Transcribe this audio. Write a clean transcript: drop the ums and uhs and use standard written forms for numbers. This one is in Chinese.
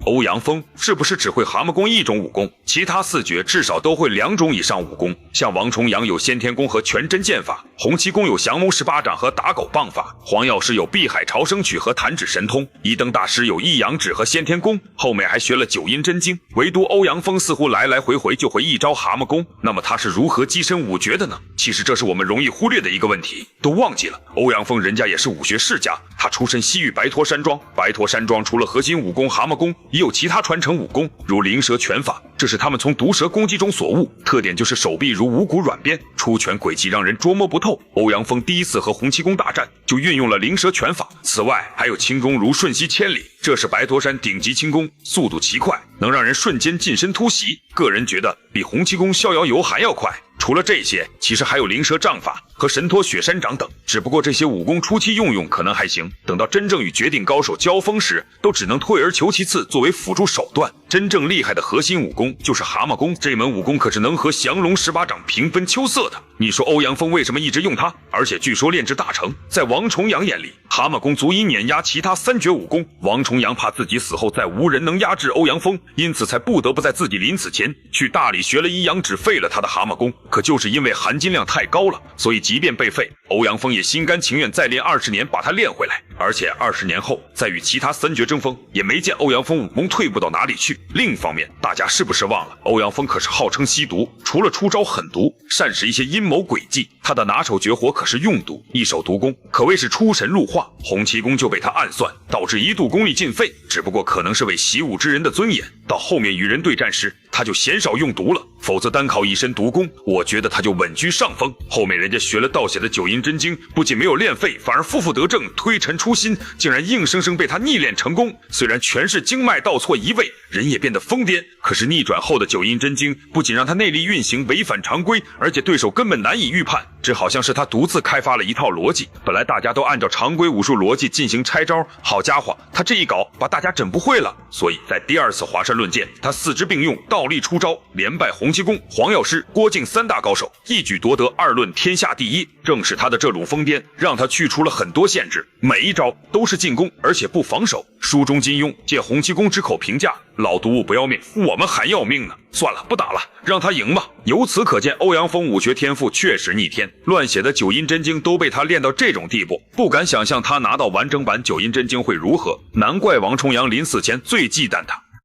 欧阳锋是不是只会蛤蟆功一种武功？其他4绝至少都会2种以上武功，像王重阳有先天功和全真剑法，洪七公有降龙18掌和打狗棒法，黄药师有碧海潮生曲和弹指神通，一灯大师有一阳指和先天功，后面还学了九阴真经。唯独欧阳锋似乎来来回回就会一招蛤蟆功，那么他是如何跻身5绝的呢？其实这是我们容易忽略的一个问题，都忘记了欧阳锋人家也是武学世家，他出身西域白驼山庄，白驼山庄除了核心武功蛤蟆功，也有其他传承武功，如灵蛇拳法，这是他们从毒蛇攻击中所悟，特点就是手臂如五骨软鞭，出拳轨迹让人捉摸不透。欧阳锋第一次和洪七公大战就运用了灵蛇拳法，此外还有轻功如瞬息千里，这是白驼山顶级轻功，速度奇快，能让人瞬间近身突袭，个人觉得比洪七公逍遥游还要快。除了这些，其实还有灵蛇杖法和神托雪山掌等，只不过这些武功初期用可能还行，等到真正与绝顶高手交锋时，都只能退而求其次作为辅助手段。真正厉害的核心武功就是蛤蟆功，这门武功可是能和降龙18掌平分秋色的。你说欧阳锋为什么一直用它？而且据说炼制大成，在王重阳眼里，蛤蟆功足以碾压其他3绝武功。王重阳怕自己死后再无人能压制欧阳锋，因此才不得不在自己临死前去大理学了一阳指，废了他的蛤蟆功。可就是因为含金量太高了，所以即便被废，欧阳锋也心甘情愿再练20年把它练回来。而且20年后再与其他3绝争锋，也没见欧阳锋武功退步到哪里去。另一方面，大家是不是忘了欧阳锋可是号称吸毒，除了出招狠毒，善使一些阴谋诡计，他的拿手绝活可是用毒，一手毒功可谓是出神入化。洪七公就被他暗算，导致一度功力尽废，只不过可能是为习武之人的尊严，到后面与人对战时他就鲜少用毒了，否则单靠一身毒功，我觉得他就稳居上风。后面人家学了盗写的九阴真经，不仅没有练废，反而负得正，推陈出新，竟然硬生生被他逆练成功。虽然全是经脉倒错移位，人也变得疯癫，可是逆转后的九阴真经不仅让他内力运行违反常规，而且对手根本难以预判，这好像是他独自开发了一套逻辑，本来大家都按照常规武术逻辑进行拆招，好家伙，他这一搞把大家整不会了。所以在第2次华山论剑，他4肢并用，倒立出招，连败洪七公、黄药师、郭靖3大高手，一举夺得2论天下第一。正是他的这种疯癫，让他去除了很多限制，每一招都是进攻，而且不防守。书中金庸借洪七公之口评价，老毒物不要命，我们还要命呢。算了，不打了，让他赢吧。由此可见，欧阳锋武学天赋确实逆天，乱写的九阴真经都被他练到这种地步，不敢想象他拿到完整版九阴真经会如何，难怪王重阳临死前最忌惮他。